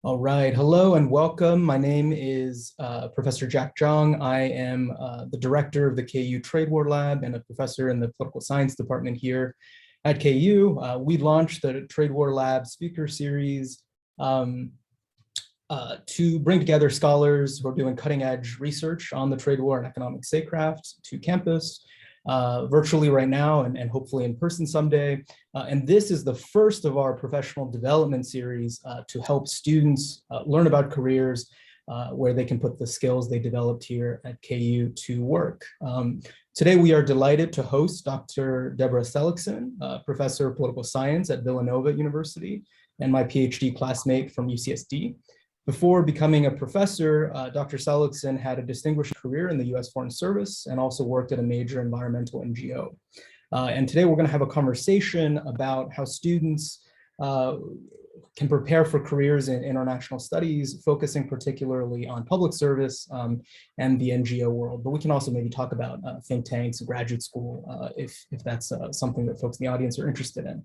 All right, hello and welcome. My name is Professor Jack Zhang. I am the director of the KU Trade War Lab and a professor in the political science department here at KU. We launched the Trade War Lab speaker series to bring together scholars who are doing cutting edge research on the trade war and economic statecraft to campus virtually right now and hopefully in person someday. And this is the first of our professional development series to help students learn about careers where they can put the skills they developed here at KU to work. Today, we are delighted to host Dr. Deborah Seligsohn, professor of political science at Villanova University, and my PhD classmate from UCSD. Before becoming a professor, Dr. Seligsohn had a distinguished career in the US Foreign Service and also worked at a major environmental NGO. And today we're going to have a conversation about how students can prepare for careers in international studies, focusing particularly on public service and the NGO world. But we can also maybe talk about think tanks and graduate school if that's something that folks in the audience are interested in.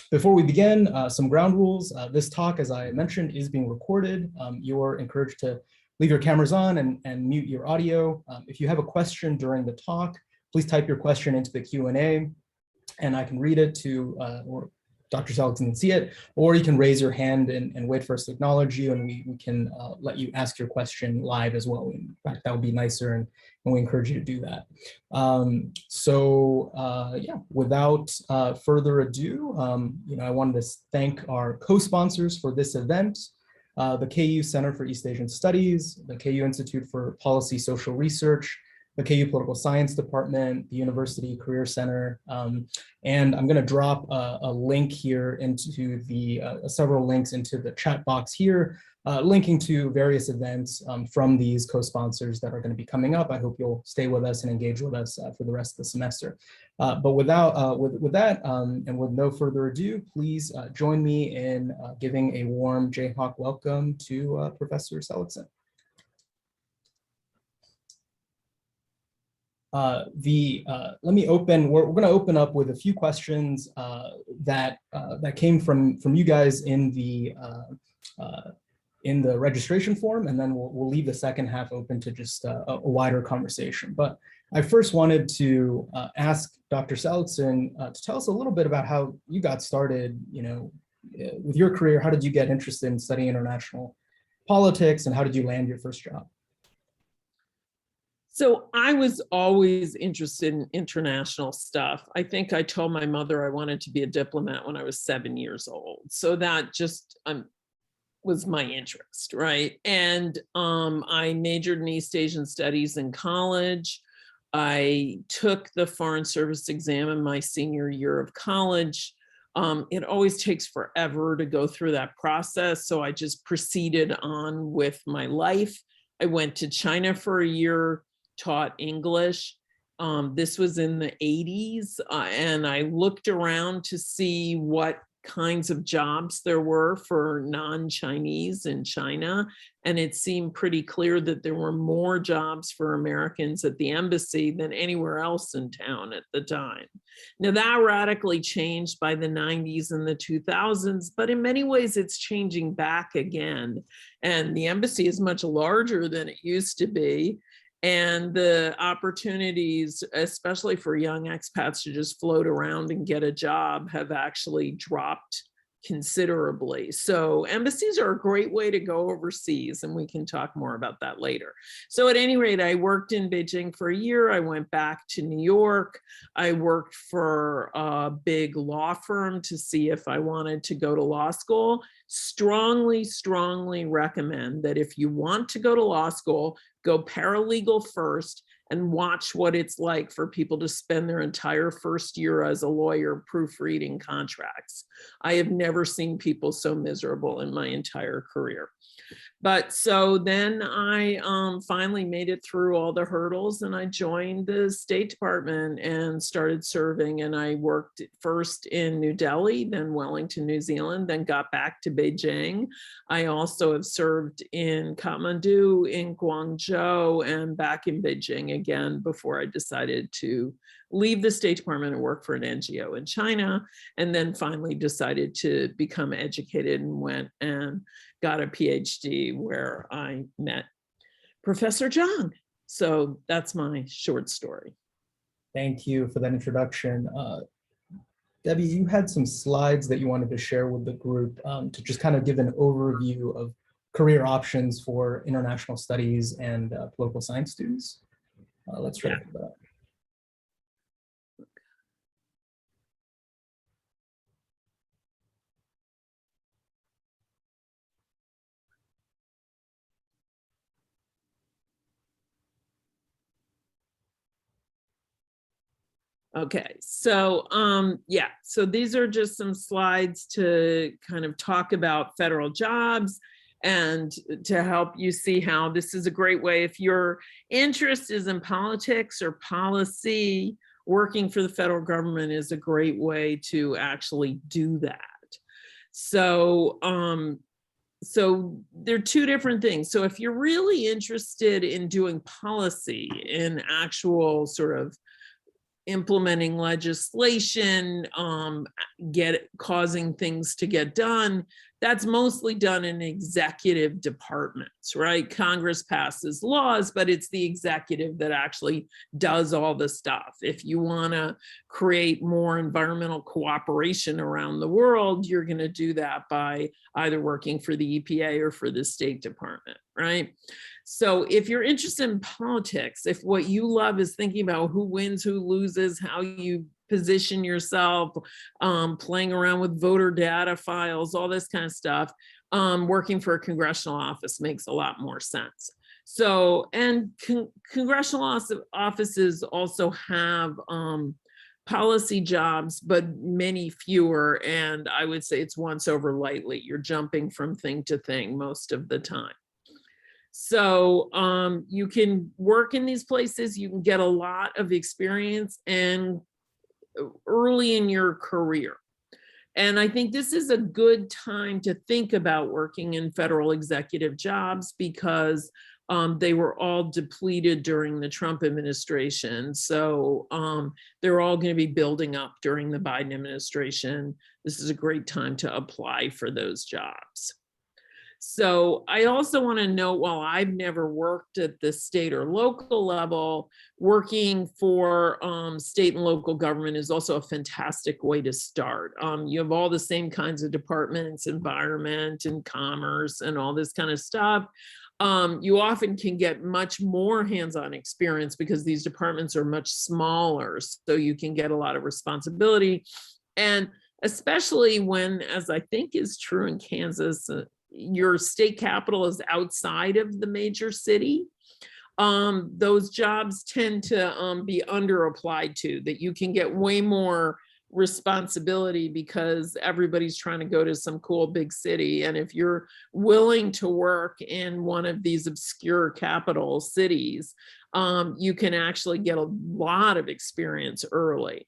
Before we begin, some ground rules. This talk, as I mentioned, is being recorded. You're encouraged to leave your cameras on and mute your audio. If you have a question during the talk, please type your question into the Q&A and I can read it to, or Dr. Seligsohn can see it, or you can raise your hand and wait for us to acknowledge you and we can let you ask your question live as well. In fact, that would be nicer and we encourage you to do that. Yeah, without further ado, I wanted to thank our co-sponsors for this event, the KU Center for East Asian Studies, the KU Institute for Policy Social Research, the KU Political Science Department, the University Career Center, and I'm going to drop a link here into the several links into the chat box here, linking to various events from these co-sponsors that are going to be coming up. I hope you'll stay with us and engage with us for the rest of the semester. But with that, and with no further ado, please join me in giving a warm Jayhawk welcome to Professor Seligsohn. Let me open. We're going to open up with a few questions that came from you guys in the registration form, and then we'll leave the second half open to just a wider conversation. But I first wanted to ask Dr. Seligsohn to tell us a little bit about how you got started. With your career, how did you get interested in studying international politics, and how did you land your first job? So I was always interested in international stuff. I think I told my mother I wanted to be a diplomat when I was 7 years old. So that just was my interest, right? And I majored in East Asian Studies in college. I took the Foreign Service exam in my senior year of college. It always takes forever to go through that process. So I just proceeded on with my life. I went to China for a year, taught English. This was in the 80s, and I looked around to see what kinds of jobs there were for non-Chinese in China, and it seemed pretty clear that there were more jobs for Americans at the embassy than anywhere else in town at the time. Now that radically changed by the 90s and the 2000s, but in many ways it's changing back again, and the embassy is much larger than it used to be. And the opportunities, especially for young expats to just float around and get a job, have actually dropped considerably. So embassies are a great way to go overseas, and we can talk more about that later. So at any rate, I worked in Beijing for a year. I went back to New York. I worked for a big law firm to see if I wanted to go to law school. Strongly, strongly recommend that if you want to go to law school, go paralegal first and watch what it's like for people to spend their entire first year as a lawyer proofreading contracts. I have never seen people so miserable in my entire career. But so then I finally made it through all the hurdles, and I joined the State Department and started serving. And I worked first in New Delhi, then Wellington, New Zealand, then got back to Beijing. I also have served in Kathmandu, in Guangzhou, and back in Beijing again before I decided to leave the State Department and work for an NGO in China, and then finally decided to become educated and went and got a PhD where I met Professor Zhang. So that's my short story. Thank you for that introduction. Debbie, you had some slides that you wanted to share with the group to just kind of give an overview of career options for international studies and political science students. Let's try to do that. Okay, so yeah, so these are just some slides to kind of talk about federal jobs and to help you see how this is a great way. If your interest is in politics or policy, working for the federal government is a great way to actually do that. So so there are two different things. So if you're really interested in doing policy in actual sort of implementing legislation, causing things to get done, that's mostly done in executive departments, right? Congress passes laws, but it's the executive that actually does all the stuff. If you want to create more environmental cooperation around the world, you're going to do that by either working for the EPA or for the State Department, right? So if you're interested in politics, if what you love is thinking about who wins, who loses, how you position yourself, playing around with voter data files, all this kind of stuff, working for a congressional office makes a lot more sense. So, and congressional offices also have policy jobs, but many fewer. And I would say it's once over lightly. You're jumping from thing to thing most of the time. So you can work in these places, you can get a lot of experience and early in your career. And I think this is a good time to think about working in federal executive jobs because they were all depleted during the Trump administration. So they're all going to be building up during the Biden administration. This is a great time to apply for those jobs. So I also want to note, while I've never worked at the state or local level, working for state and local government is also a fantastic way to start. You have all the same kinds of departments, environment and commerce and all this kind of stuff. You often can get much more hands-on experience because these departments are much smaller, so you can get a lot of responsibility. And especially when, as I think is true in Kansas, your state capital is outside of the major city, those jobs tend to be under applied to, that you can get way more responsibility because everybody's trying to go to some cool big city. And if you're willing to work in one of these obscure capital cities, you can actually get a lot of experience early.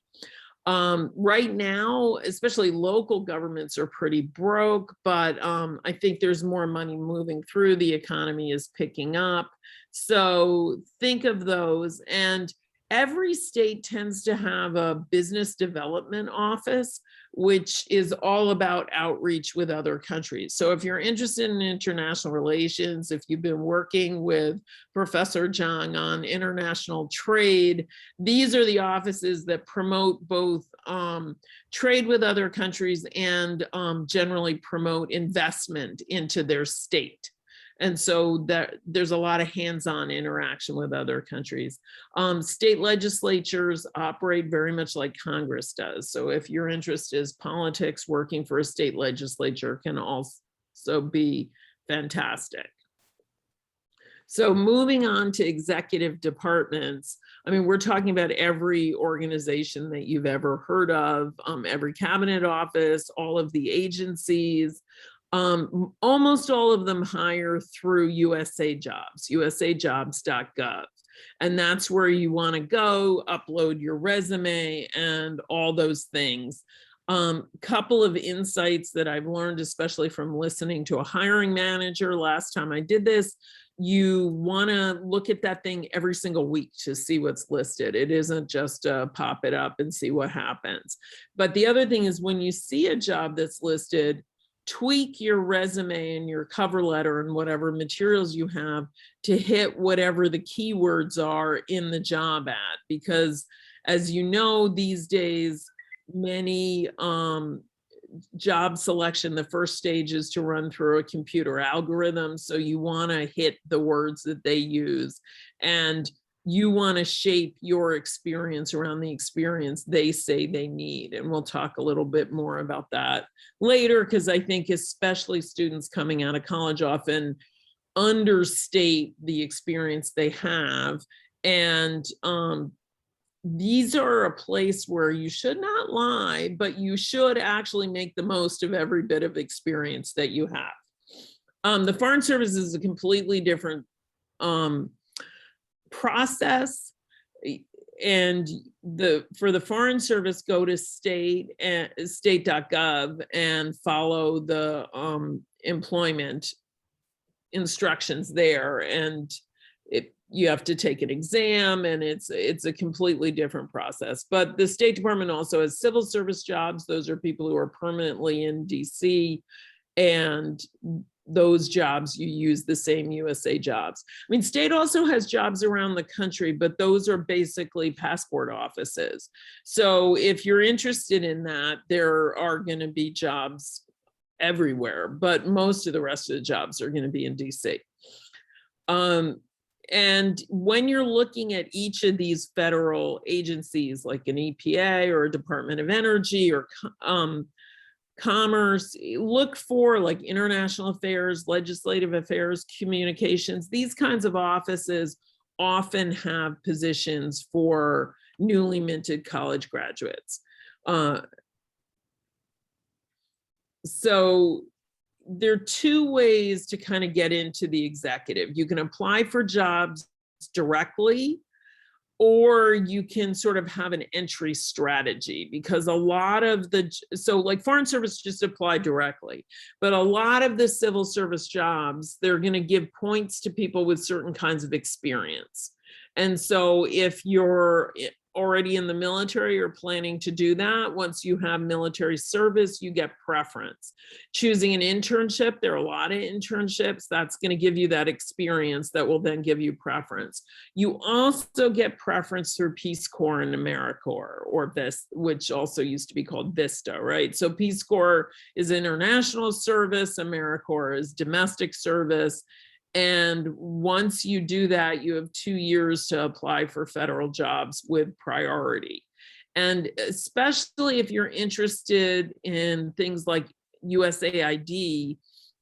Right now, especially local governments are pretty broke, but I think there's more money moving through. The economy is picking up. So think of those. And every state tends to have a business development office, which is all about outreach with other countries. So if you're interested in international relations, if you've been working with Professor Zhang on international trade, these are the offices that promote both trade with other countries and generally promote investment into their state. And so there's a lot of hands-on interaction with other countries. State legislatures operate very much like Congress does. So if your interest is politics, working for a state legislature can also be fantastic. So moving on to executive departments, I mean, we're talking about every organization that you've ever heard of, every cabinet office, all of the agencies. Almost all of them hire through USA Jobs, usajobs.gov. And that's where you want to go, upload your resume and all those things. Couple of insights that I've learned, especially from listening to a hiring manager last time I did this. you want to look at that thing every single week to see what's listed. It isn't just pop it up and see what happens. But the other thing is, when you see a job that's listed, tweak your resume and your cover letter and whatever materials you have to hit whatever the keywords are in the job ad. Because as you know, these days, many job selection, the first stage is to run through a computer algorithm. So you want to hit the words that they use, and you want to shape your experience around the experience they say they need. And we'll talk a little bit more about that later, because I think especially students coming out of college often understate the experience they have. And these are a place where you should not lie, but you should actually make the most of every bit of experience that you have. The Foreign Service is a completely different process. And for the Foreign Service, go to state.gov and follow the employment instructions there. And you have to take an exam, and it's a completely different process. But the State Department also has civil service jobs. Those are people who are permanently in DC, and those jobs, you use the same USA jobs. I mean, state also has jobs around the country, but those are basically passport offices. So if you're interested in that, there are going to be jobs everywhere, but most of the rest of the jobs are going to be in DC. And when you're looking at each of these federal agencies, like an EPA or a Department of Energy or Commerce, look for like international affairs, legislative affairs, communications. These kinds of offices often have positions for newly minted college graduates. So there are two ways to kind of get into the executive. You can apply for jobs directly, or you can sort of have an entry strategy, because a lot of so like Foreign Service, just apply directly, but a lot of the civil service jobs, they're going to give points to people with certain kinds of experience. And so if you're already in the military or planning to do that, once you have military service, you get preference. Choosing an internship, there are a lot of internships, that's going to give you that experience that will then give you preference. You also get preference through Peace Corps and AmeriCorps, or this, which also used to be called VISTA, right? So Peace Corps is international service, AmeriCorps is domestic service. And once you do that, you have 2 years to apply for federal jobs with priority. And especially if you're interested in things like USAID,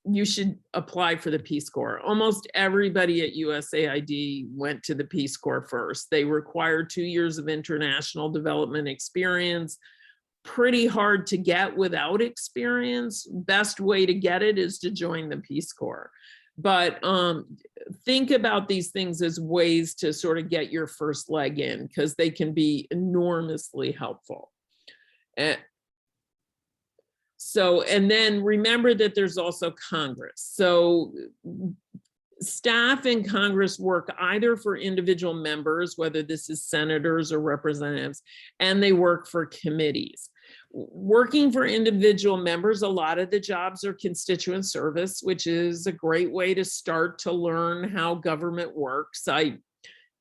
you should apply for the Peace Corps. Almost everybody at USAID went to the Peace Corps first. They require 2 years of international development experience. Pretty hard to get without experience. Best way to get it is to join the Peace Corps. But think about these things as ways to sort of get your first leg in, because they can be enormously helpful. So, and then remember that there's also Congress. So staff in Congress work either for individual members, whether this is senators or representatives, and they work for committees. Working for individual members, a lot of the jobs are constituent service, which is a great way to start to learn how government works. I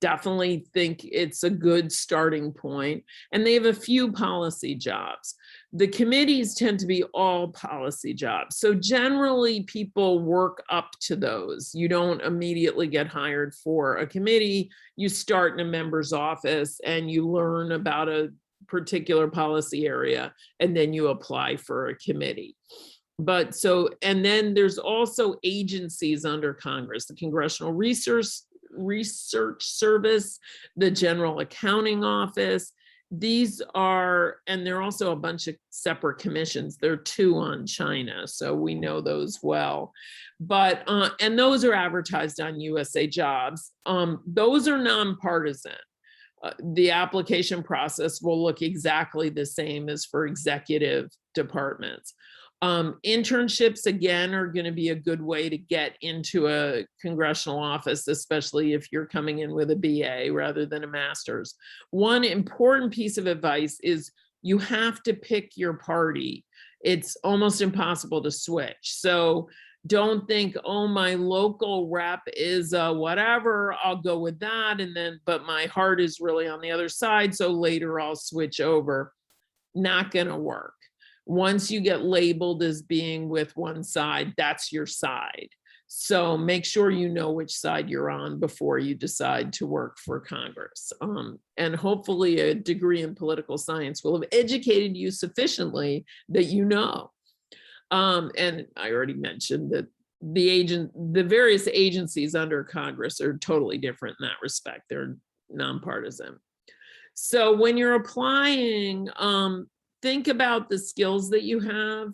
definitely think it's a good starting point. And they have a few policy jobs. The committees tend to be all policy jobs. So generally people work up to those. You don't immediately get hired for a committee. You start in a member's office and you learn about a particular policy area, and then you apply for a committee. But so, and then there's also agencies under Congress, the Congressional Research Service, the General Accounting Office. These are, and there are also a bunch of separate commissions. There are 2 on China, so we know those well. But, and those are advertised on USA Jobs. Those are nonpartisan. The application process will look exactly the same as for executive departments. Internships, again, are going to be a good way to get into a congressional office, especially if you're coming in with a BA rather than a master's. One important piece of advice is you have to pick your party. It's almost impossible to switch. So don't think, oh, my local rep is whatever, I'll go with that. And then, but my heart is really on the other side, so later I'll switch over. Not going to work. Once you get labeled as being with one side, that's your side. So make sure you know which side you're on before you decide to work for Congress. And hopefully a degree in political science will have educated you sufficiently that you know. And I already mentioned that the various agencies under Congress are totally different in that respect. They're nonpartisan. So when you're applying, think about the skills that you have.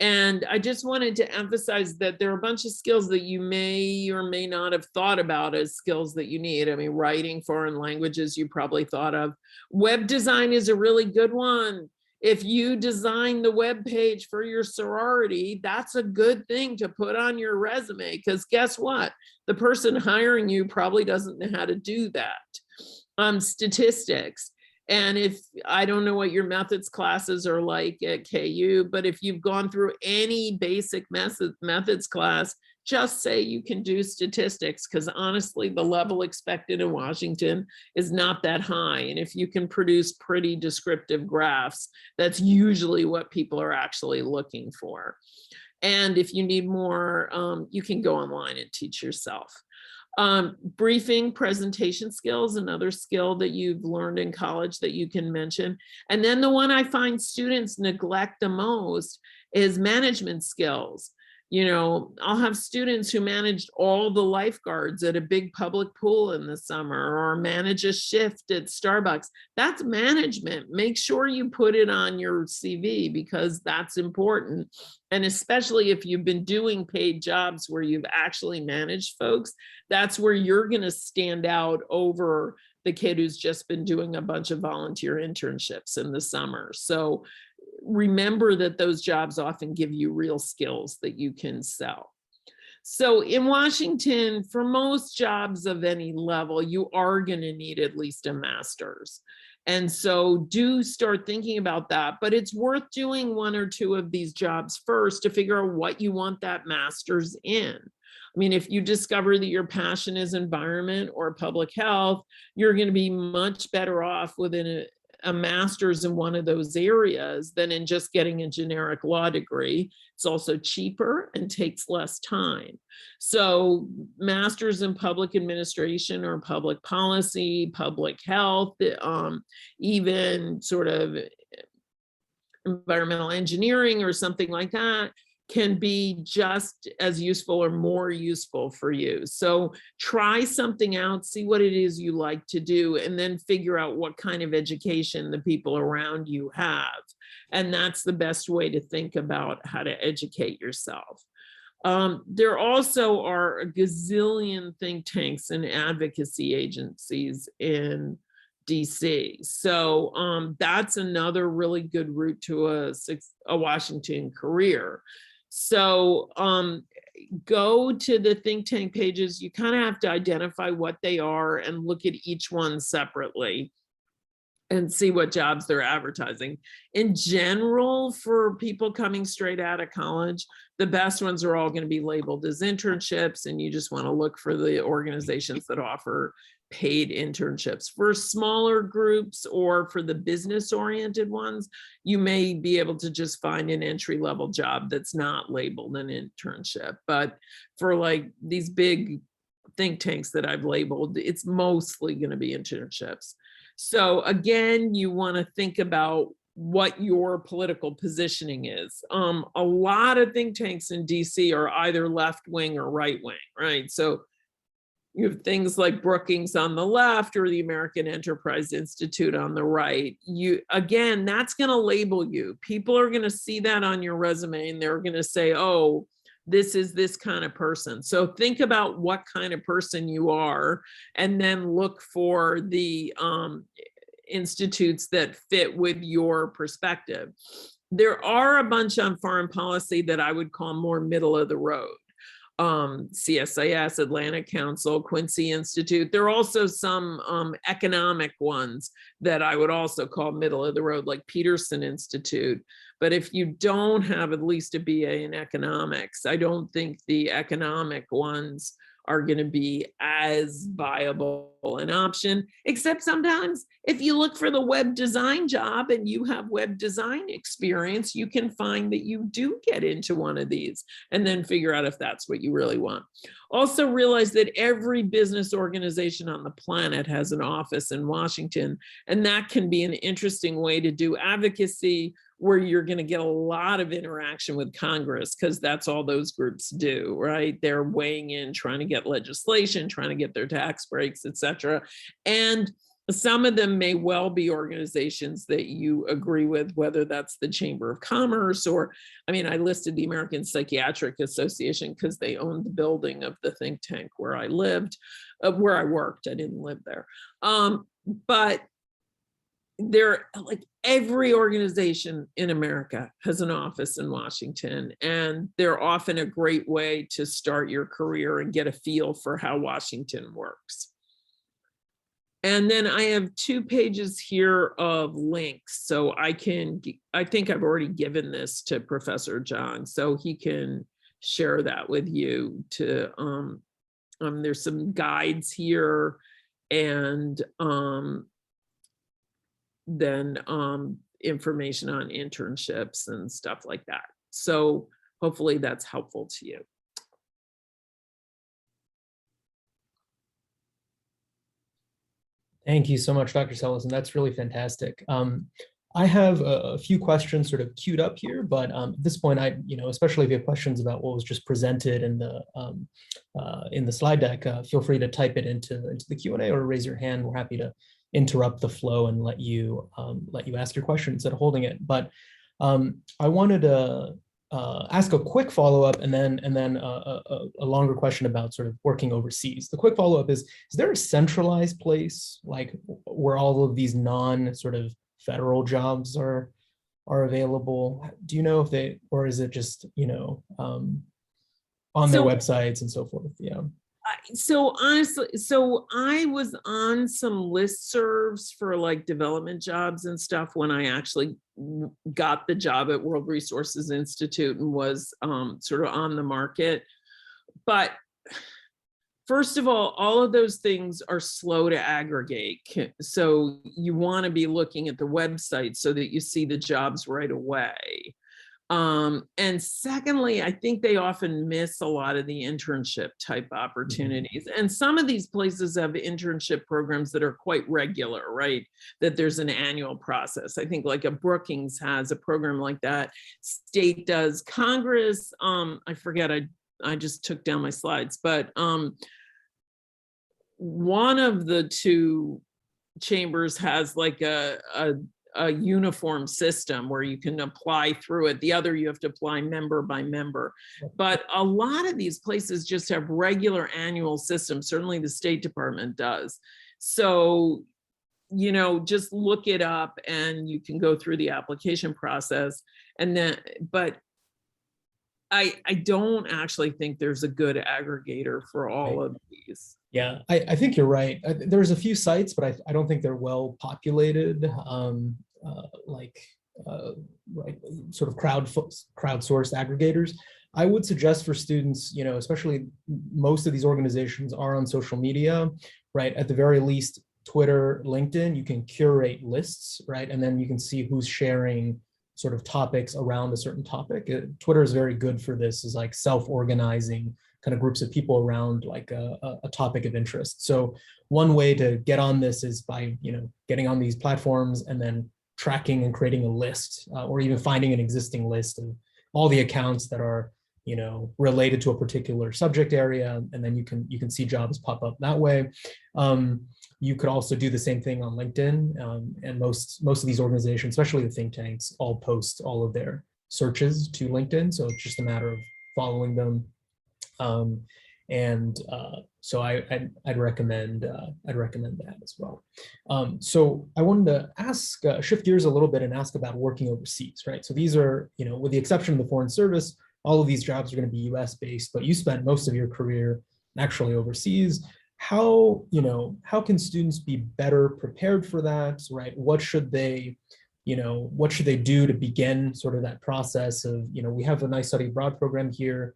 And I just wanted to emphasize that there are a bunch of skills that you may or may not have thought about as skills that you need. I mean, writing foreign languages, you probably thought of. Web design is a really good one. If you design the web page for your sorority, that's a good thing to put on your resume, because guess what? The person hiring you probably doesn't know how to do that. Statistics. And if I don't know what your methods classes are like at KU, but if you've gone through any basic methods class, just say you can do statistics, because honestly, the level expected in Washington is not that high. And if you can produce pretty descriptive graphs, that's usually what people are actually looking for. And if you need more, you can go online and teach yourself. Briefing, presentation skills, another skill that you've learned in college that you can mention. And then the one I find students neglect the most is management skills. You know, I'll have students who managed all the lifeguards at a big public pool in the summer, or manage a shift at Starbucks. That's management. Make sure you put it on your CV, because that's important. And especially if you've been doing paid jobs where you've actually managed folks, that's where you're going to stand out over the kid who's just been doing a bunch of volunteer internships in the summer. So remember that those jobs often give you real skills that you can sell. So in Washington, for most jobs of any level, you are going to need at least a master's. And so do start thinking about that, but it's worth doing one or two of these jobs first to figure out what you want that master's in. I mean, if you discover that your passion is environment or public health, you're going to be much better off within a master's in one of those areas than in just getting a generic law degree. It's also cheaper and takes less time. So master's in public administration or public policy, public health, even sort of environmental engineering or something like that can be just as useful or more useful for you. So try something out, see what it is you like to do, and then figure out what kind of education the people around you have. And that's the best way to think about how to educate yourself. There also are a gazillion think tanks and advocacy agencies in DC. So that's another really good route to a Washington career. So go to the think tank pages. You kind of have to identify what they are and look at each one separately and see what jobs they're advertising. In general, for people coming straight out of college, the best ones are all going to be labeled as internships, and you just want to look for the organizations that offer paid internships. For smaller groups or for the business-oriented ones, you may be able to just find an entry-level job that's not labeled an internship. But for like these big think tanks that I've labeled, it's mostly going to be internships. So again, you want to think about what your political positioning is. A lot of think tanks in DC are either left-wing or right-wing, right? So you have things like Brookings on the left or the American Enterprise Institute on the right. Again, that's going to label you. People are going to see that on your resume and they're going to say, oh, this is this kind of person. So think about what kind of person you are, and then look for the institutes that fit with your perspective. There are a bunch on foreign policy that I would call more middle of the road. CSIS, Atlantic Council, Quincy Institute. There are also some economic ones that I would also call middle of the road, like Peterson Institute. But if you don't have at least a BA in economics, I don't think the economic ones are going to be as viable an option, except sometimes if you look for the web design job and you have web design experience, you can find that you do get into one of these and then figure out if that's what you really want. Also realize that every business organization on the planet has an office in Washington, and that can be an interesting way to do advocacy, where you're going to get a lot of interaction with Congress, because that's all those groups do, right? They're weighing in, trying to get legislation, trying to get their tax breaks, et cetera. And some of them may well be organizations that you agree with, whether that's the Chamber of Commerce or, I mean, I listed the American Psychiatric Association because they owned the building of the think tank where I lived, where I worked. I didn't live there. But there, like every organization in America has an office in Washington, and they're often a great way to start your career and get a feel for how Washington works. And then I have 2 pages here of links. So I think I've already given this to Professor John, so he can share that with you to, there's some guides here, and then information on internships and stuff like that. So hopefully that's helpful to you. Thank you so much, Dr. Seligsohn. That's really fantastic. I have a few questions sort of queued up here, but at this point, especially if you have questions about what was just presented in the slide deck, feel free to type it into the Q&A or raise your hand. We're happy to interrupt the flow and let you ask your question instead of holding it. But I wanted to ask a quick follow-up and then a longer question about sort of working overseas. The quick follow-up is there a centralized place like where all of these non sort of federal jobs are available? Do you know if they, or is it just, on their websites and so forth? Yeah. So honestly, I was on some listservs for like development jobs and stuff when I actually got the job at World Resources Institute and was sort of on the market. But first of all of those things are slow to aggregate. So you want to be looking at the website so that you see the jobs right away. And secondly, I think they often miss a lot of the internship type opportunities. And some of these places have internship programs that are quite regular, right? That there's an annual process. I think like a Brookings has a program like that. State does. Congress, I forget, I just took down my slides, but one of the 2 chambers has like a uniform system where you can apply through it. The other, you have to apply member by member. But a lot of these places just have regular annual systems. Certainly the State Department does. So, just look it up and you can go through the application process. And then, but I don't actually think there's a good aggregator for all of these. Yeah, I think you're right. There's a few sites, but I don't think they're well populated, right, sort of crowdsourced aggregators. I would suggest for students, especially most of these organizations are on social media, right? At the very least, Twitter, LinkedIn, you can curate lists, right? And then you can see who's sharing sort of topics around a certain topic. Twitter is very good for this, is like self-organizing kind of groups of people around like a topic of interest. So one way to get on this is by, getting on these platforms and then tracking and creating a list, or even finding an existing list of all the accounts that are, related to a particular subject area, and then you can see jobs pop up that way. You could also do the same thing on LinkedIn, and most of these organizations, especially the think tanks, all post all of their searches to LinkedIn. So it's just a matter of following them. And so I'd recommend that as well. So I wanted to ask, shift gears a little bit and ask about working overseas, right? So these are, with the exception of the Foreign Service, all of these jobs are going to be US based, but you spent most of your career actually overseas. How can students be better prepared for that, right? What should they do to begin sort of that process of, we have a nice study abroad program here.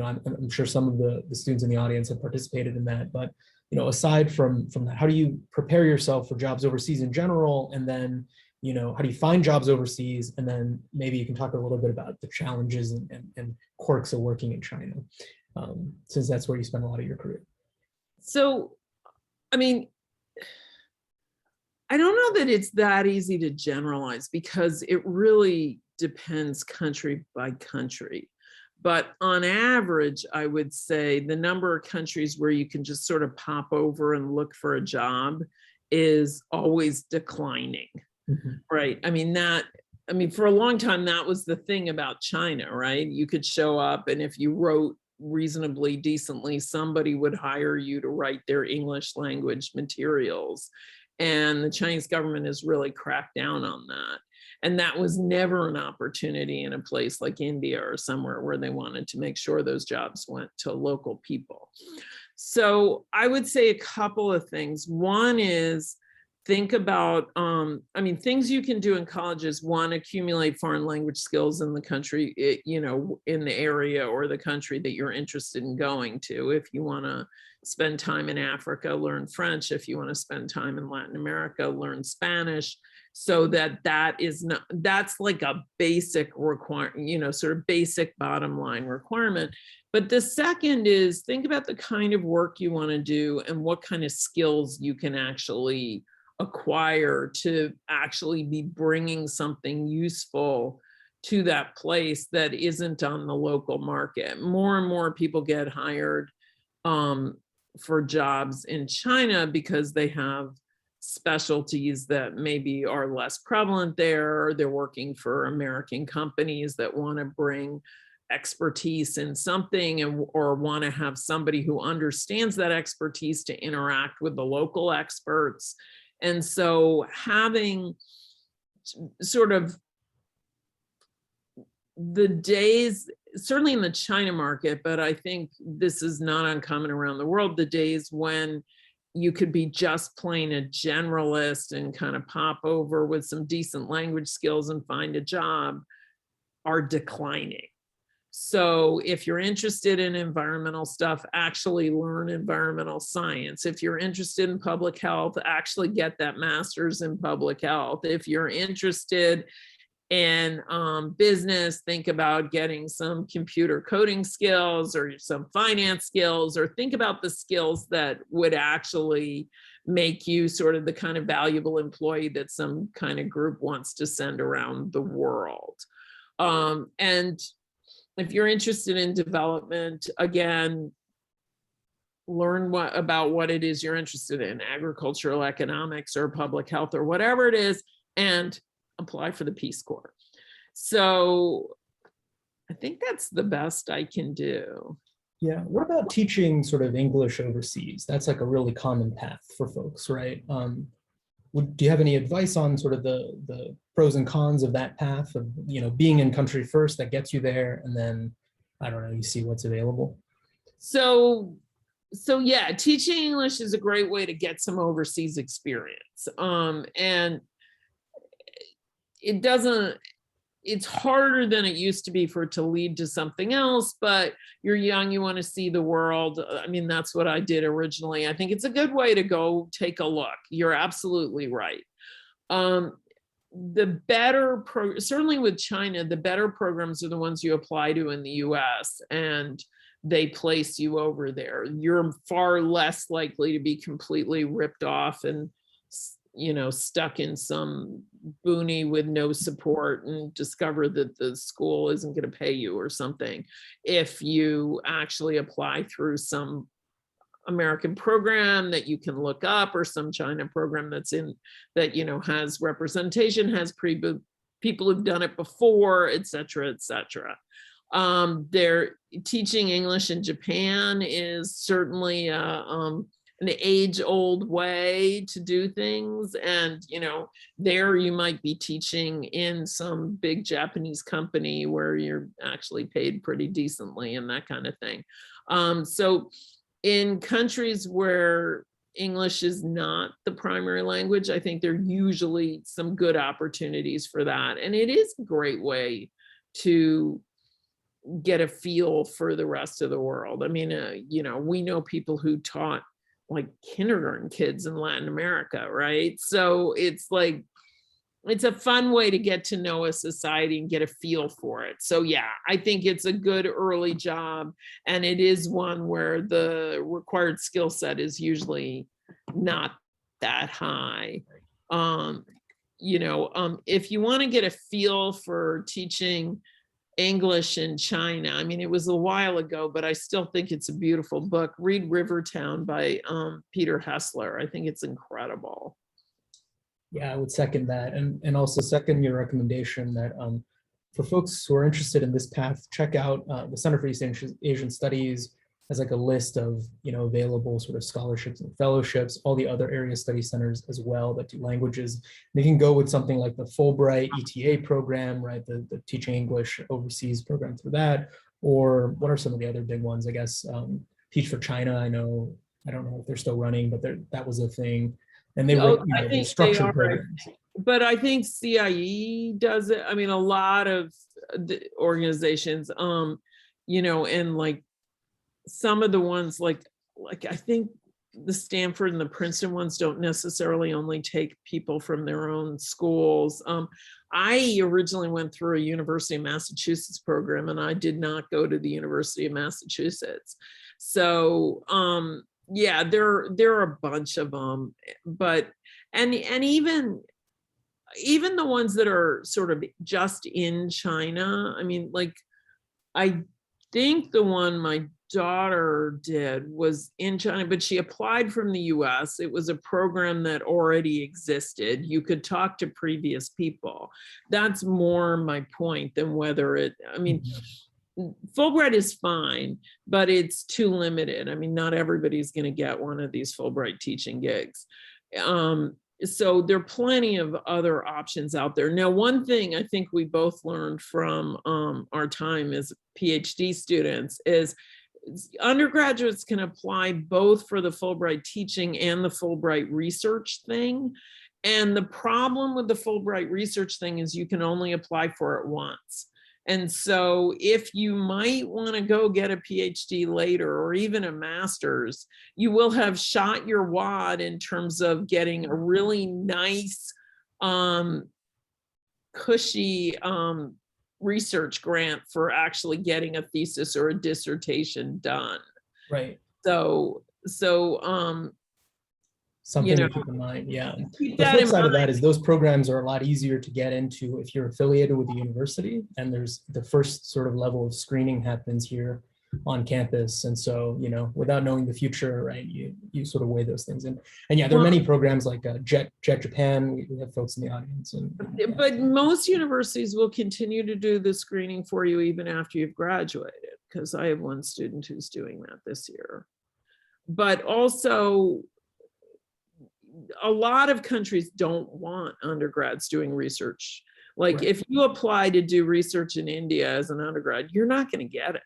I'm sure some of the students in the audience have participated in that, but, aside from that, how do you prepare yourself for jobs overseas in general? And then, how do you find jobs overseas? And then maybe you can talk a little bit about the challenges and quirks of working in China, since that's where you spend a lot of your career. So, I mean, I don't know that it's that easy to generalize because it really depends country by country. But on average, I would say the number of countries where you can just sort of pop over and look for a job is always declining, right? I mean, for a long time, that was the thing about China, right? You could show up and if you wrote reasonably decently, somebody would hire you to write their English language materials. And the Chinese government has really cracked down on that. And that was never an opportunity in a place like India or somewhere where they wanted to make sure those jobs went to local people. So I would say a couple of things. One is think about, things you can do in colleges. One, accumulate foreign language skills in the country, in the area or the country that you're interested in going to. If you want to spend time in Africa, learn French. If you want to spend time in Latin America, learn Spanish. So that's like a basic requirement, sort of basic bottom line requirement. But the second is think about the kind of work you want to do and what kind of skills you can actually acquire to actually be bringing something useful to that place that isn't on the local market. More and more people get hired for jobs in China because they have specialties that maybe are less prevalent there, or they're working for American companies that want to bring expertise in something or want to have somebody who understands that expertise to interact with the local experts. And so having sort of the days, certainly in the China market, but I think this is not uncommon around the world, the days when you could be just plain a generalist and kind of pop over with some decent language skills and find a job are declining. So if you're interested in environmental stuff, actually learn environmental science. If you're interested in public health, actually get that master's in public health. If you're interested in business, think about getting some computer coding skills or some finance skills, or think about the skills that would actually make you sort of the kind of valuable employee that some kind of group wants to send around the world. And if you're interested in development, again, learn about what it is you're interested in, agricultural economics or public health or whatever it is, and apply for the Peace Corps. So I think that's the best I can do. Yeah. What about teaching sort of English overseas? That's like a really common path for folks, right? Do you have any advice on sort of the pros and cons of that path of, being in country first that gets you there, and then, I don't know, you see what's available? So yeah, teaching English is a great way to get some overseas experience. And it's harder than it used to be for it to lead to something else, but you're young, you want to see the world. I mean, that's what I did originally. I think it's a good way to go take a look. You're absolutely right. Certainly with China, the better programs are the ones you apply to in the US and they place you over there. You're far less likely to be completely ripped off and stuck in some boony with no support and discover that the school isn't going to pay you or something. If you actually apply through some American program that you can look up, or some China program that has representation, has people who've done it before, et cetera, et cetera. They're teaching English in Japan is certainly an age-old way to do things. And, there you might be teaching in some big Japanese company where you're actually paid pretty decently and that kind of thing. So in countries where English is not the primary language, I think there are usually some good opportunities for that. And it is a great way to get a feel for the rest of the world. I mean, we know people who taught like kindergarten kids in Latin America, right? So it's like, it's a fun way to get to know a society and get a feel for it. So yeah, I think it's a good early job, and it is one where the required skill set is usually not that high. If you want to get a feel for teaching English in China, I mean, it was a while ago, but I still think it's a beautiful book. Read Rivertown by Peter Hessler. I think it's incredible. Yeah, I would second that, and also second your recommendation that for folks who are interested in this path, check out the Center for East Asian Studies as like a list of available sort of scholarships and fellowships, all the other area study centers as well that do languages. And you can go with something like the Fulbright ETA program, right? The Teaching English Overseas program through that, or what are some of the other big ones? I guess Teach for China. I don't know if they're still running, but that was a thing. And they were structured programs. But I think CIE does it. I mean, a lot of the organizations, and like some of the ones like I think the Stanford and the Princeton ones don't necessarily only take people from their own schools. I originally went through a University of Massachusetts program, and I did not go to the University of Massachusetts. So yeah, there are a bunch of them, but and even the ones that are sort of just in China. I mean, like, I think the one my daughter did was in China, but she applied from the US. It was a program that already existed. You could talk to previous people. That's more my point than whether I mean, Fulbright is fine, but it's too limited. I mean, not everybody's going to get one of these Fulbright teaching gigs. So there are plenty of other options out there. Now, one thing I think we both learned from our time as PhD students is undergraduates can apply both for the Fulbright teaching and the Fulbright research thing. And the problem with the Fulbright research thing is you can only apply for it once. And so if you might want to go get a PhD later, or even a master's, you will have shot your wad in terms of getting a really nice, cushy research grant for actually getting a thesis or a dissertation done. Right. So something to keep in mind. Yeah. The flip side of that is those programs are a lot easier to get into if you're affiliated with the university, and there's the first sort of level of screening happens here on campus. And so, without knowing the future, right, you sort of weigh those things in. And yeah, there are many programs like Jet Japan. We have folks in the audience. But most universities will continue to do the screening for you even after you've graduated, because I have one student who's doing that this year. But also, a lot of countries don't want undergrads doing research. Like, right. If you apply to do research in India as an undergrad, you're not going to get it.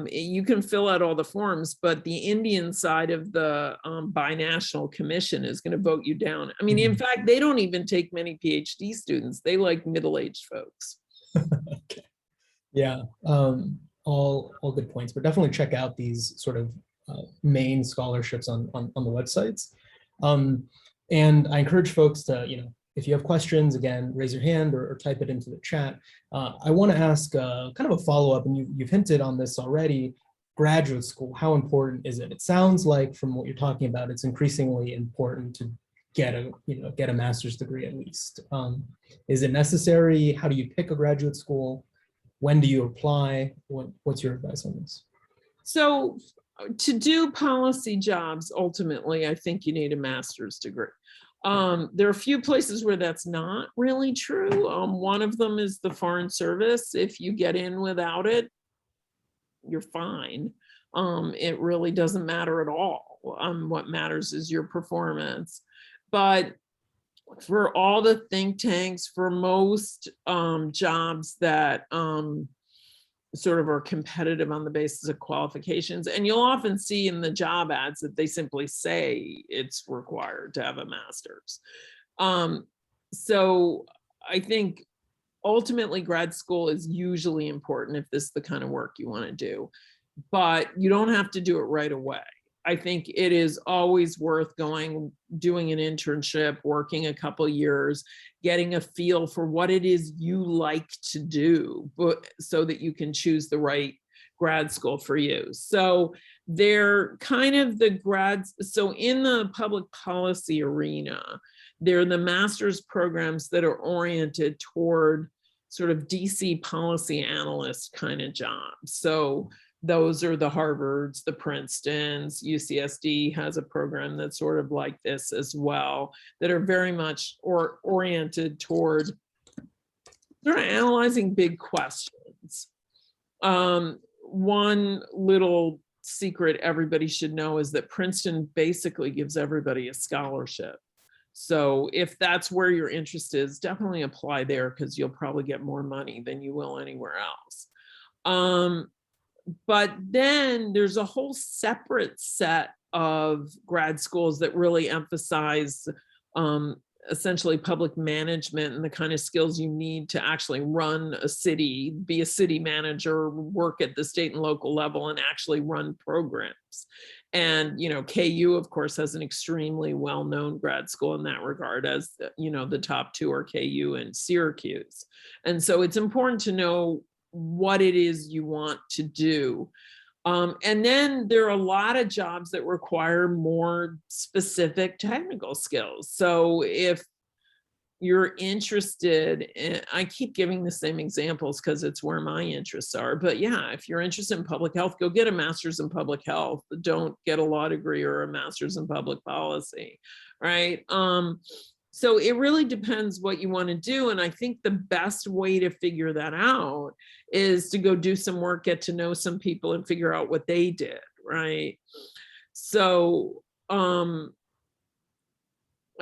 You can fill out all the forms, but the Indian side of the binational commission is going to vote you down. I mean, in fact, they don't even take many PhD students. They like middle-aged folks. Okay. Yeah, all good points, but definitely check out these sort of main scholarships on the websites. And I encourage folks to, if you have questions, again, raise your hand or type it into the chat. I want to ask kind of a follow-up, and you've hinted on this already. Graduate school, how important is it? It sounds like from what you're talking about, it's increasingly important to get a master's degree at least. Is it necessary? How do you pick a graduate school? When do you apply? What's your advice on this? So to do policy jobs, ultimately, I think you need a master's degree. There are a few places where that's not really true. One of them is the Foreign Service. If you get in without it, you're fine. It really doesn't matter at all. What matters is your performance. But for all the think tanks, for most jobs that sort of are competitive on the basis of qualifications, and you'll often see in the job ads that they simply say it's required to have a master's. So I think ultimately grad school is usually important if this is the kind of work you want to do, but you don't have to do it right away. I think it is always worth doing an internship, working a couple years, getting a feel for what it is you like to do, but so that you can choose the right grad school for you. So they're kind of the grads. So in the public policy arena, they're the master's programs that are oriented toward sort of DC policy analyst kind of jobs. So those are the Harvards, the Princetons. UCSD has a program that's sort of like this as well, that are very much oriented toward sort of analyzing big questions. One little secret everybody should know is that Princeton basically gives everybody a scholarship. So if that's where your interest is, definitely apply there, because you'll probably get more money than you will anywhere else. But then there's a whole separate set of grad schools that really emphasize essentially public management and the kind of skills you need to actually run a city, be a city manager, work at the state and local level, and actually run programs. And, KU, of course, has an extremely well-known grad school in that regard, as, the top two are KU and Syracuse. And so it's important to know what it is you want to do. And then there are a lot of jobs that require more specific technical skills. So if you're interested in, I keep giving the same examples because it's where my interests are, but yeah, if you're interested in public health, go get a master's in public health. Don't get a law degree or a master's in public policy, right? So it really depends what you want to do. And I think the best way to figure that out is to go do some work, get to know some people, and figure out what they did, right? So I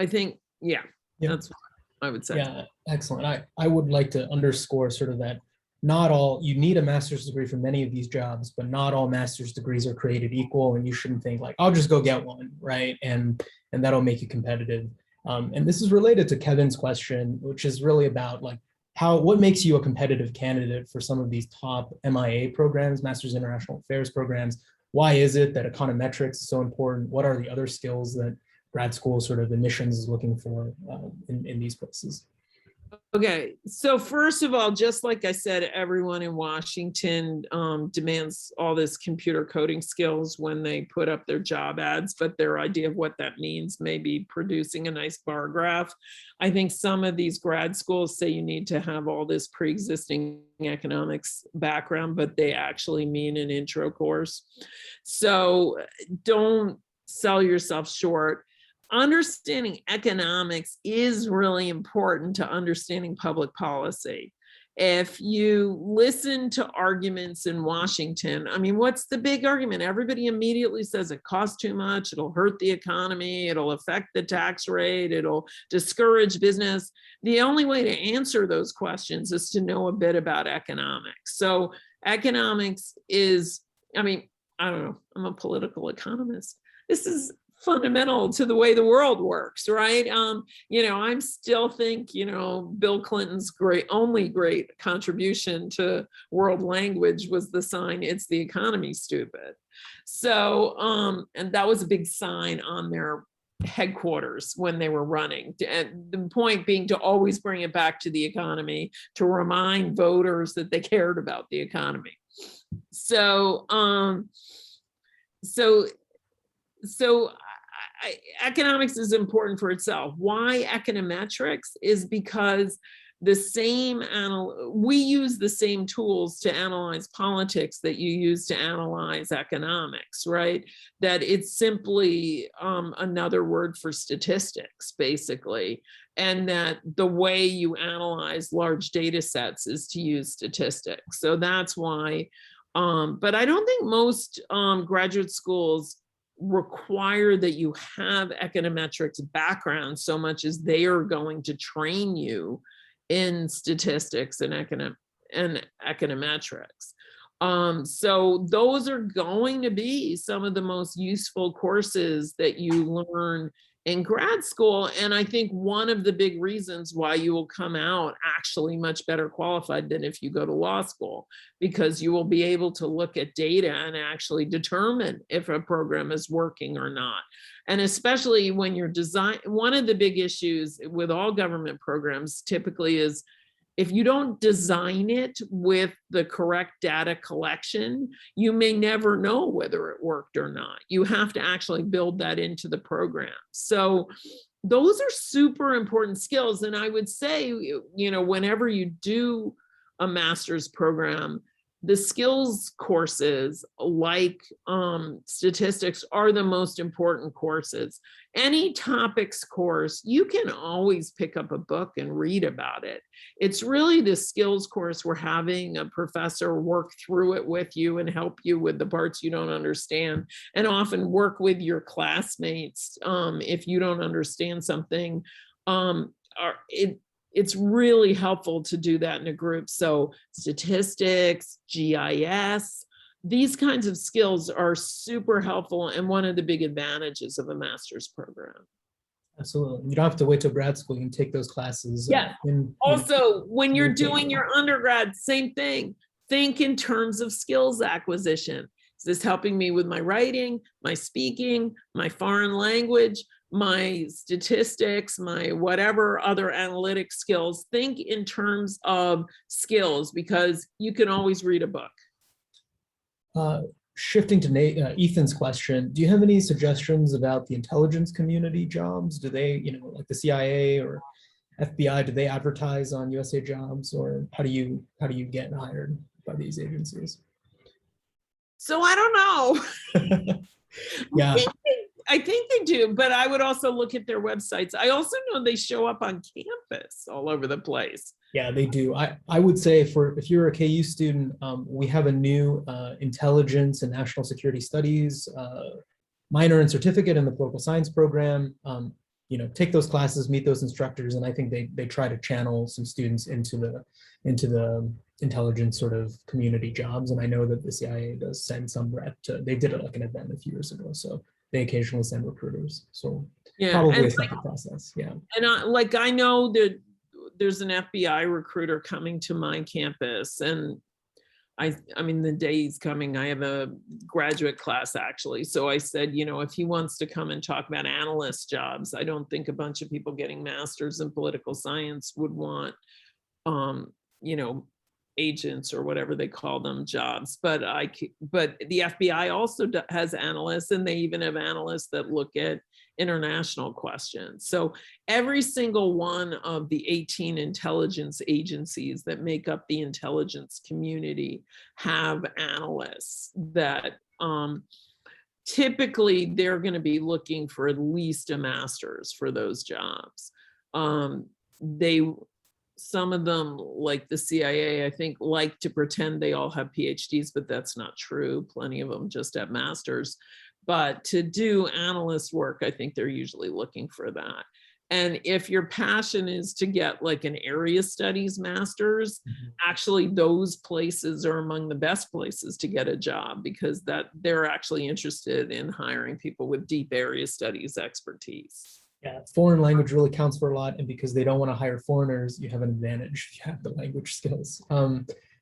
think, yeah. That's what I would say. Yeah, excellent. I would like to underscore sort of that not all, you need a master's degree for many of these jobs, but not all master's degrees are created equal, and you shouldn't think like, I'll just go get one, right? And that'll make you competitive. And this is related to Kevin's question, which is really about like what makes you a competitive candidate for some of these top MIA programs, Master's in International Affairs programs? Why is it that econometrics is so important? What are the other skills that grad school sort of admissions is looking for in these places? Okay, so first of all, just like I said, everyone in Washington demands all this computer coding skills when they put up their job ads, but their idea of what that means may be producing a nice bar graph. I think some of these grad schools say you need to have all this pre-existing economics background, but they actually mean an intro course. So don't sell yourself short. Understanding economics is really important to understanding public policy. If you listen to arguments in Washington, I mean, what's the big argument? Everybody immediately says it costs too much, it'll hurt the economy, it'll affect the tax rate, it'll discourage business. The only way to answer those questions is to know a bit about economics. So economics is, I mean, I don't know, I'm a political economist. This is fundamental to the way the world works, right? I still think, Bill Clinton's only great contribution to world language was the sign, "It's the economy, stupid." So, and that was a big sign on their headquarters when they were running. And the point being to always bring it back to the economy, to remind voters that they cared about the economy. So, economics is important for itself. Why econometrics is because the same, we use the same tools to analyze politics that you use to analyze economics, right? That it's simply another word for statistics, basically. And that the way you analyze large data sets is to use statistics. So that's why, but I don't think most graduate schools require that you have econometrics background so much as they are going to train you in statistics and econometrics. So those are going to be some of the most useful courses that you learn in grad school. And I think one of the big reasons why you will come out actually much better qualified than if you go to law school, because you will be able to look at data and actually determine if a program is working or not. And especially when you're one of the big issues with all government programs typically is if you don't design it with the correct data collection, you may never know whether it worked or not. You have to actually build that into the program. So those are super important skills. And I would say, you know, whenever you do a master's program, the skills courses like statistics are the most important courses. Any topics course, you can always pick up a book and read about it. It's really the skills course where having a professor work through it with you and help you with the parts you don't understand, and often work with your classmates if you don't understand something. It's really helpful to do that in a group. So statistics, GIS, these kinds of skills are super helpful and one of the big advantages of a master's program. Absolutely. You don't have to wait till grad school. You can take those classes. Yeah. Also, when you're doing your undergrad, same thing. Think in terms of skills acquisition. Is this helping me with my writing, my speaking, my foreign language, my statistics, my whatever other analytic skills? Think in terms of skills, because you can always read a book. Shifting to Ethan's question, do you have any suggestions about the intelligence community jobs? Do they, you know, like the CIA or FBI, do they advertise on USA Jobs, or how do you get hired by these agencies? So I don't know. Yeah. I think they do, but I would also look at their websites. I also know they show up on campus all over the place. Yeah, they do. I would say if you're a KU student, we have a new intelligence and national security studies minor and certificate in the political science program. You know, take those classes, meet those instructors, and I think they try to channel some students into the intelligence sort of community jobs. And I know that the CIA does send some rep to. They did it like an event a few years ago, so they occasionally send recruiters. So yeah, probably a separate process. Yeah. And I know that there's an FBI recruiter coming to my campus, and I mean, the day's coming. I have a graduate class actually. So I said, you know, if he wants to come and talk about analyst jobs, I don't think a bunch of people getting masters in political science would want, you know, agents or whatever they call them jobs. But the FBI also has analysts, and they even have analysts that look at international questions. So every single one of the 18 intelligence agencies that make up the intelligence community have analysts that typically they're going to be looking for at least a master's for those jobs. Some of them, like the CIA, I think, like to pretend they all have PhDs, but that's not true. Plenty of them just have masters. But to do analyst work, I think they're usually looking for that. And if your passion is to get like an area studies master's, actually those places are among the best places to get a job, because that they're actually interested in hiring people with deep area studies expertise. Yeah, foreign language really counts for a lot, and because they don't want to hire foreigners, you have an advantage if you have the language skills.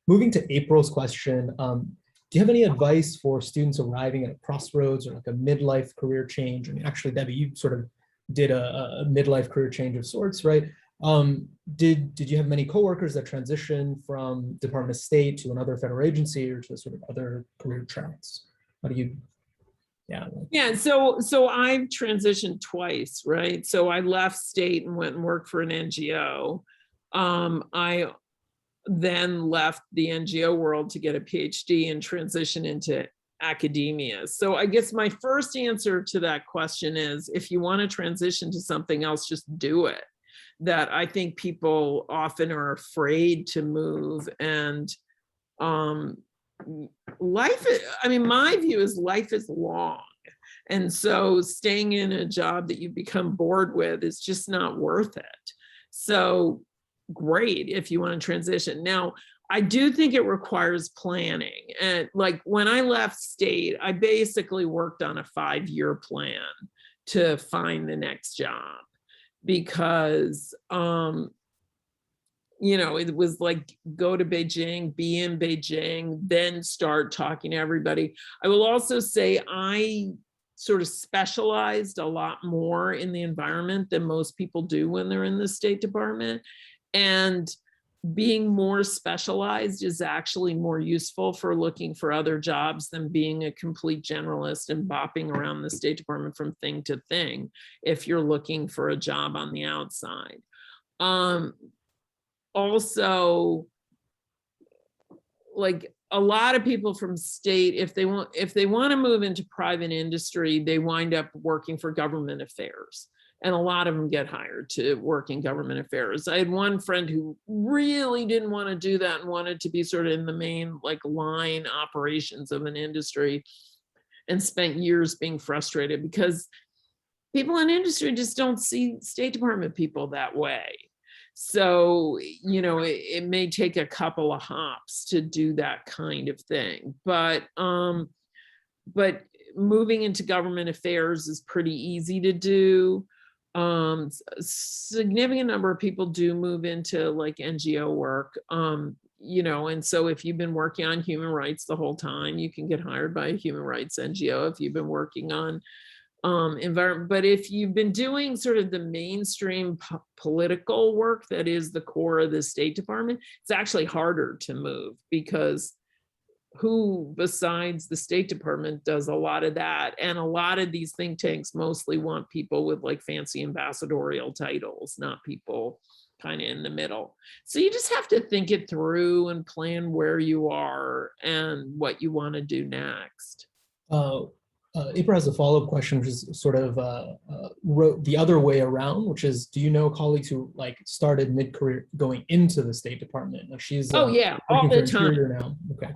Moving to April's question, do you have any advice for students arriving at a crossroads or like a midlife career change? I mean, actually, Debbie, you sort of did a midlife career change of sorts, right? Did you have many coworkers that transitioned from Department of State to another federal agency or to sort of other career tracks? How do you? Yeah. So I've transitioned twice, right? So I left state and went and worked for an NGO. I then left the NGO world to get a PhD and transition into academia. So I guess my first answer to that question is, if you want to transition to something else, just do it. That I think people often are afraid to move, and life, I mean, my view is life is long. And so staying in a job that you've become bored with is just not worth it. So great if you want to transition. Now, I do think it requires planning. And like when I left state, I basically worked on a 5-year plan to find the next job because, it was like go to Beijing, be in Beijing, then start talking to everybody. I will also say I sort of specialized a lot more in the environment than most people do when they're in the State Department. And being more specialized is actually more useful for looking for other jobs than being a complete generalist and bopping around the State Department from thing to thing if you're looking for a job on the outside. Also, like a lot of people from state, if they want to move into private industry, they wind up working for government affairs. And a lot of them get hired to work in government affairs. I had one friend who really didn't want to do that and wanted to be sort of in the main like line operations of an industry, and spent years being frustrated because people in industry just don't see State Department people that way. So, it may take a couple of hops to do that kind of thing. But moving into government affairs is pretty easy to do. A significant number of people do move into like NGO work. And so if you've been working on human rights the whole time, you can get hired by a human rights NGO. If you've been working on environment, but if you've been doing sort of the mainstream political work that is the core of the State Department, it's actually harder to move because who besides the State Department does a lot of that? And a lot of these think tanks mostly want people with like fancy ambassadorial titles, not people kind of in the middle. So you just have to think it through and plan where you are and what you want to do next. April has a follow-up question, which is sort of wrote the other way around, which is, do you know colleagues who like started mid-career going into the State Department? Now she's all the time now. Okay.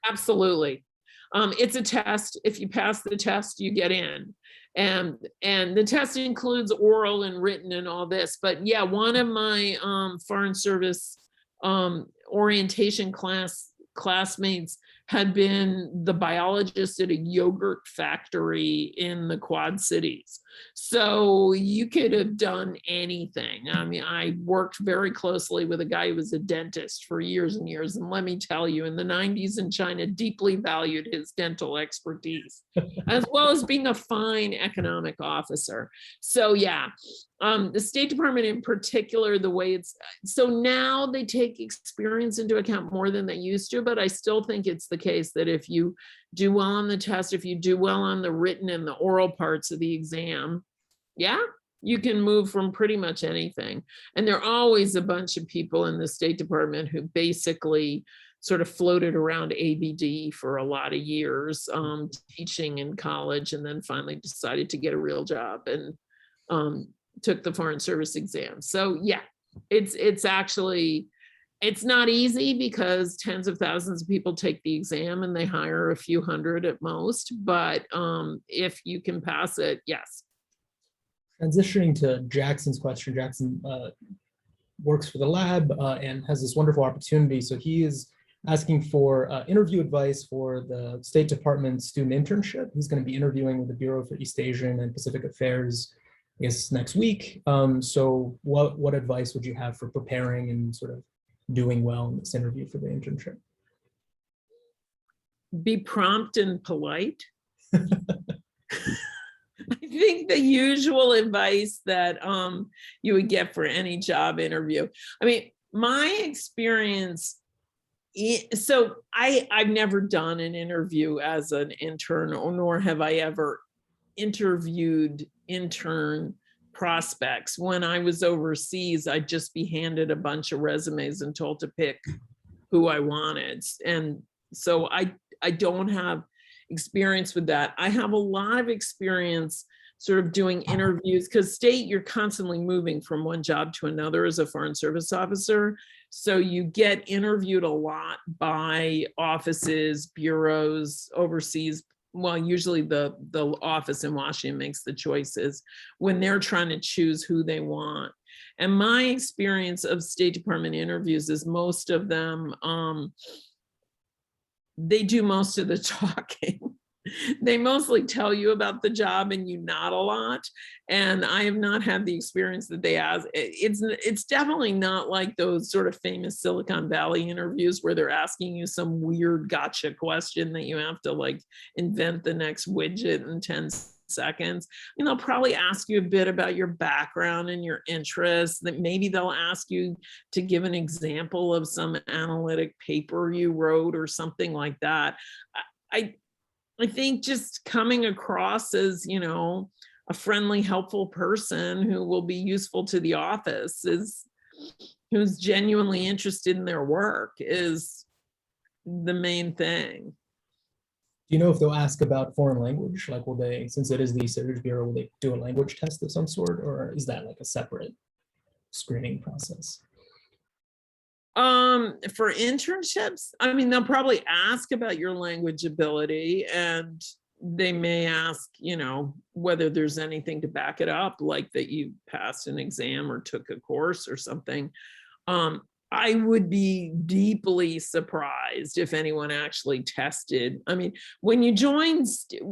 Absolutely. It's a test. If you pass the test, you get in. And the test includes oral and written and all this. But yeah, one of my Foreign Service orientation classmates had been the biologist at a yogurt factory in the Quad Cities. So you could have done anything. I mean, I worked very closely with a guy who was a dentist for years and years. And let me tell you, in the 90s in China, deeply valued his dental expertise, as well as being a fine economic officer. So yeah, the State Department in particular, the way it's, so now they take experience into account more than they used to, but I still think it's the case that if you do well on the test, if you do well on the written and the oral parts of the exam, yeah, you can move from pretty much anything. And there are always a bunch of people in the State Department who basically sort of floated around ABD for a lot of years, teaching in college, and then finally decided to get a real job and took the Foreign Service exam. So yeah, it's actually, it's not easy because tens of thousands of people take the exam and they hire a few hundred at most. But if you can pass it, yes. Transitioning to Jackson's question, Jackson works for the lab and has this wonderful opportunity. So he is asking for interview advice for the State Department student internship. He's going to be interviewing with the Bureau for East Asian and Pacific Affairs, I guess, next week. So what advice would you have for preparing and sort of doing well in this interview for the internship? Be prompt and polite. I think the usual advice that you would get for any job interview. I mean, my experience, so I've never done an interview as an intern, nor have I ever interviewed intern prospects. When I was overseas, I'd just be handed a bunch of resumes and told to pick who I wanted. And so I don't have experience with that. I have a lot of experience sort of doing interviews, because state, you're constantly moving from one job to another as a Foreign Service officer. So you get interviewed a lot by offices, bureaus, overseas. Well, usually the office in Washington makes the choices when they're trying to choose who they want. And my experience of State Department interviews is most of them, they do most of the talking. They mostly tell you about the job and you nod a lot. And I have not had the experience that they ask. It's definitely not like those sort of famous Silicon Valley interviews where they're asking you some weird gotcha question that you have to like invent the next widget in 10 seconds. I mean, they'll probably ask you a bit about your background and your interests. That maybe they'll ask you to give an example of some analytic paper you wrote or something like that. I think just coming across as, you know, a friendly, helpful person who will be useful to the office, who's genuinely interested in their work, is the main thing. Do you know if they'll ask about foreign language? Like, will they, since it is the Research Bureau, will they do a language test of some sort, or is that like a separate screening process? For internships, I mean, they'll probably ask about your language ability, and they may ask, you know, whether there's anything to back it up, like that you passed an exam or took a course or something. I would be deeply surprised if anyone actually tested. I mean, when you join,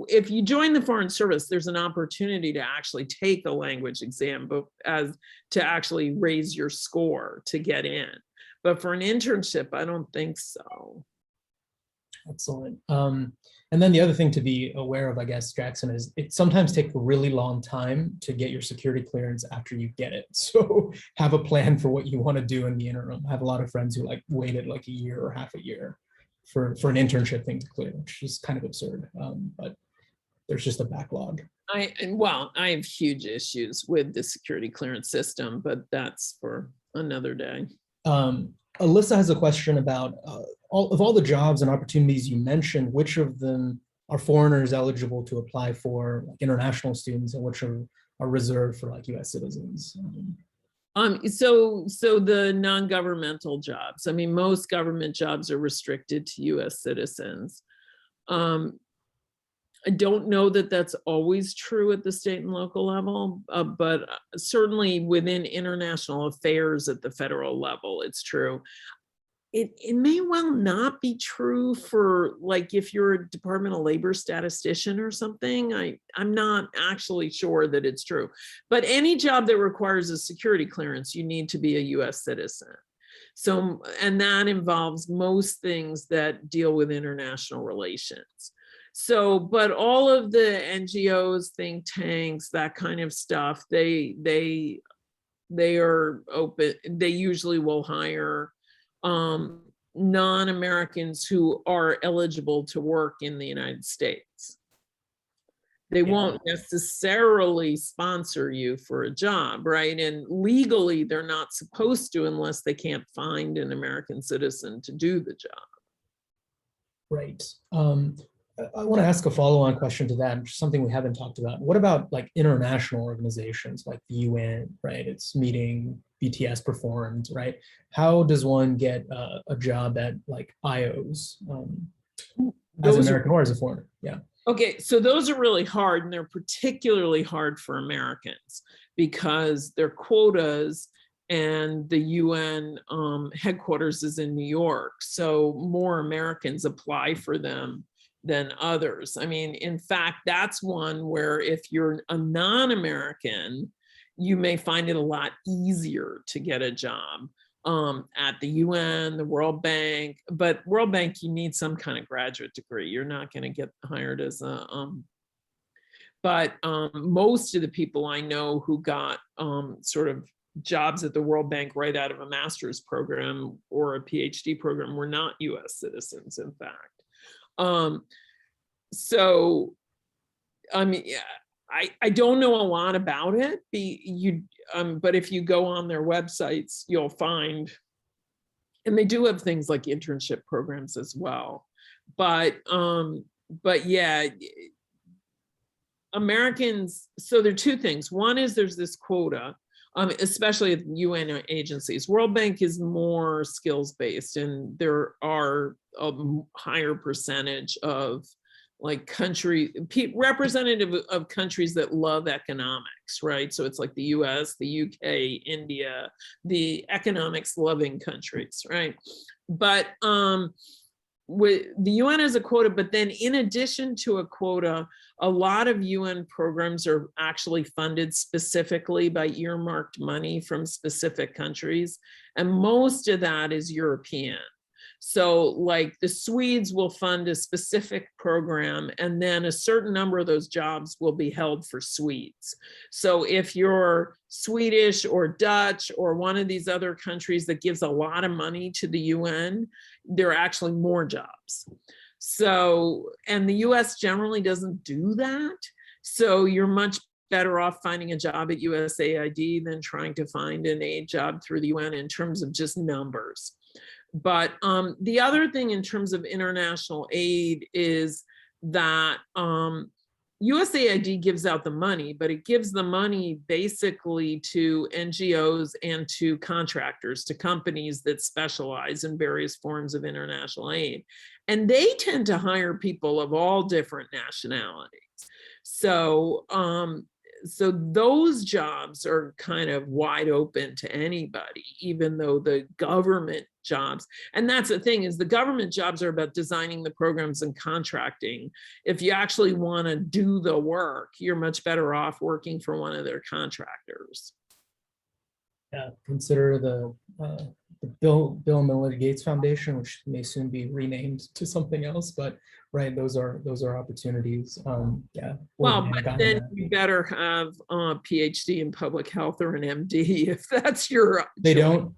if you join the Foreign Service, there's an opportunity to actually take a language exam, but as to actually raise your score to get in. But for an internship, I don't think so. Excellent. And then the other thing to be aware of, I guess, Jackson, is it sometimes takes a really long time to get your security clearance after you get it. So have a plan for what you want to do in the interim. I have a lot of friends who like waited like a year or half a year for an internship thing to clear, which is kind of absurd. But there's just a backlog. I have huge issues with the security clearance system, but that's for another day. Alyssa has a question about all the jobs and opportunities you mentioned, which of them are foreigners eligible to apply for, like international students, and which are reserved for like US citizens? So the non-governmental jobs, I mean, most government jobs are restricted to US citizens. I don't know that that's always true at the state and local level, but certainly within international affairs at the federal level, it's true. It may well not be true for, like, if you're a Department of Labor statistician or something. I'm not actually sure that it's true. But any job that requires a security clearance, you need to be a US citizen. So, and that involves most things that deal with international relations. So, but all of the NGOs, think tanks, that kind of stuff, they are open. They usually will hire non-Americans who are eligible to work in the United States. They won't necessarily sponsor you for a job, right? And legally, they're not supposed to unless they can't find an American citizen to do the job. Right. I want to ask a follow-on question to that, which is something we haven't talked about. What about like international organizations like the UN, right? It's meeting BTS performed, right? How does one get a job at like IOs as an American or as a foreigner? Yeah. Okay, so those are really hard, and they're particularly hard for Americans because their quotas, and the UN headquarters is in New York. So more Americans apply for them than others. I mean, in fact, that's one where if you're a non-American, you may find it a lot easier to get a job at the UN, the World Bank. But World Bank, you need some kind of graduate degree. You're not going to get hired as a, but most of the people I know who got sort of jobs at the World Bank right out of a master's program or a PhD program were not US citizens, in fact. So, I mean, yeah, I don't know a lot about it. But if you go on their websites, you'll find, and they do have things like internship programs as well. But yeah, Americans, so there are two things. One is there's this quota, especially at UN agencies. World Bank is more skills-based, and there are a higher percentage of like representative of countries that love economics, right? So it's like the US, the UK, India, the economics loving countries, right? But with the UN has a quota, but then in addition to a quota, a lot of UN programs are actually funded specifically by earmarked money from specific countries. And most of that is European. So like the Swedes will fund a specific program, and then a certain number of those jobs will be held for Swedes. So if you're Swedish or Dutch or one of these other countries that gives a lot of money to the UN, there are actually more jobs. So, and the US generally doesn't do that. So you're much better off finding a job at USAID than trying to find an aid job through the UN in terms of just numbers. But the other thing in terms of international aid is that USAID gives out the money, but it gives the money basically to NGOs and to contractors, to companies that specialize in various forms of international aid. And they tend to hire people of all different nationalities. So, so those jobs are kind of wide open to anybody, even though the government jobs, and that's the thing, is the government jobs are about designing the programs and contracting. If you actually want to do the work, you're much better off working for one of their contractors. Yeah, consider the Bill and Melinda Gates Foundation, which may soon be renamed to something else, but right, those are opportunities. Yeah. Well, but then you better have a PhD in public health or an MD if that's your. They don't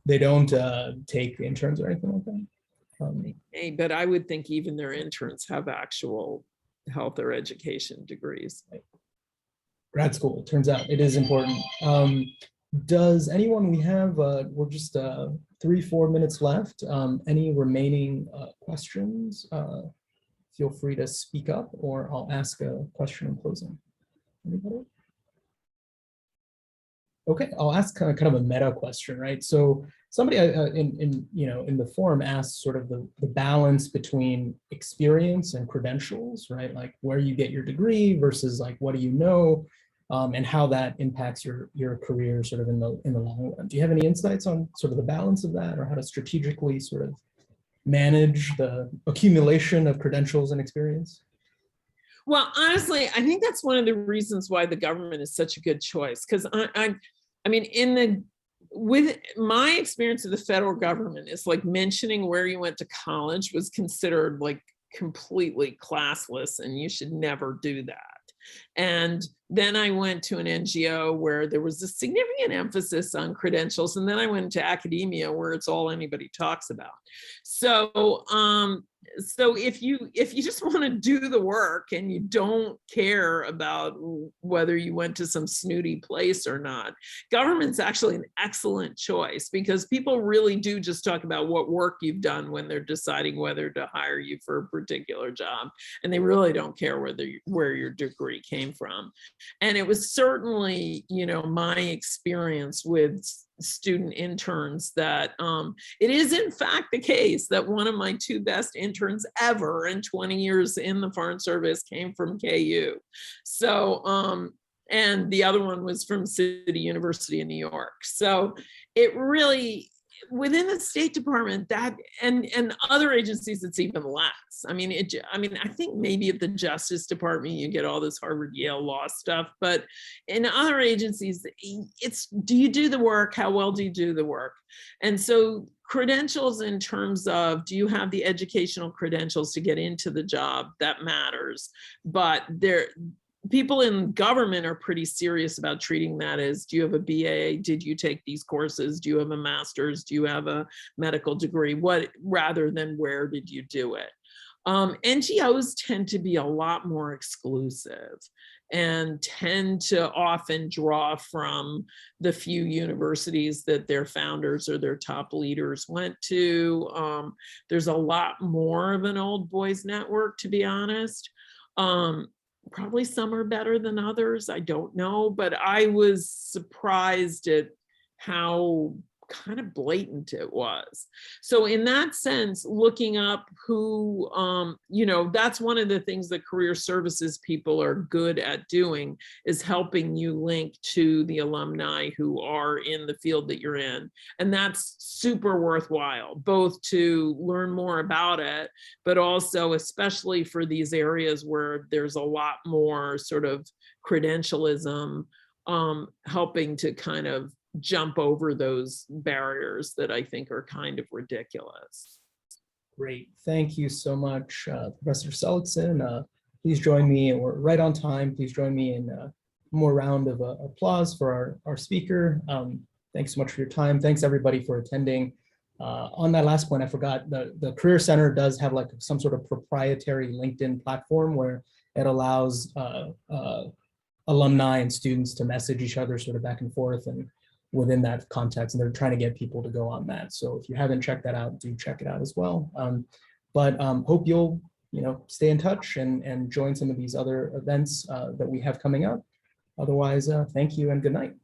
take interns or anything like that. Hey, but I would think even their interns have actual health or education degrees. Grad school, turns out it is important. Does anyone, we have, we're just 3-4 minutes left. Any remaining questions? Feel free to speak up, or I'll ask a question in closing. Anybody? Okay, I'll ask kind of a meta question, right? So somebody in the forum asked sort of the balance between experience and credentials, right? Like where you get your degree versus like what do you know, and how that impacts your career sort of in the long run. Do you have any insights on sort of the balance of that, or how to strategically sort of manage the accumulation of credentials and experience? Well, honestly, I think that's one of the reasons why the government is such a good choice. Because I mean, with my experience of the federal government, it's like mentioning where you went to college was considered like completely classless, and you should never do that. And then I went to an NGO where there was a significant emphasis on credentials. And then I went to academia where it's all anybody talks about. So, so if you just want to do the work and you don't care about whether you went to some snooty place or not, government's actually an excellent choice, because people really do just talk about what work you've done when they're deciding whether to hire you for a particular job. And they really don't care where your degree came from. And it was certainly, my experience with student interns that it is in fact the case that one of my 2 best interns ever in 20 years in the Foreign Service came from KU. So, and the other one was from City University in New York. So it really, within the State Department, that and other agencies, it's even less. I mean, I think maybe at the Justice Department you get all this Harvard, Yale law stuff, but in other agencies, it's do you do the work? How well do you do the work? And so credentials in terms of, do you have the educational credentials to get into the job? That matters, but people in government are pretty serious about treating that as, do you have a BA? Did you take these courses? Do you have a master's? Do you have a medical degree? What, rather than where did you do it? NGOs tend to be a lot more exclusive. and tend to often draw from the few universities that their founders or their top leaders went to. There's a lot more of an old boys network, to be honest. Probably some are better than others, I don't know, but I was surprised at how kind of blatant it was. So in that sense, looking up who, that's one of the things that career services people are good at doing, is helping you link to the alumni who are in the field that you're in. And that's super worthwhile, both to learn more about it, but also especially for these areas where there's a lot more sort of credentialism, helping to kind of jump over those barriers that I think are kind of ridiculous. Great. Thank you so much, Professor Seligsohn. Please join me, and we're right on time. Please join me in a more round of applause for our speaker. Thanks so much for your time. Thanks everybody for attending. On that last point, I forgot, the Career Center does have like some sort of proprietary LinkedIn platform where it allows alumni and students to message each other sort of back and forth, and within that context, and they're trying to get people to go on that. So if you haven't checked that out, do check it out as well. But hope you'll stay in touch and join some of these other events that we have coming up. Otherwise, thank you and good night.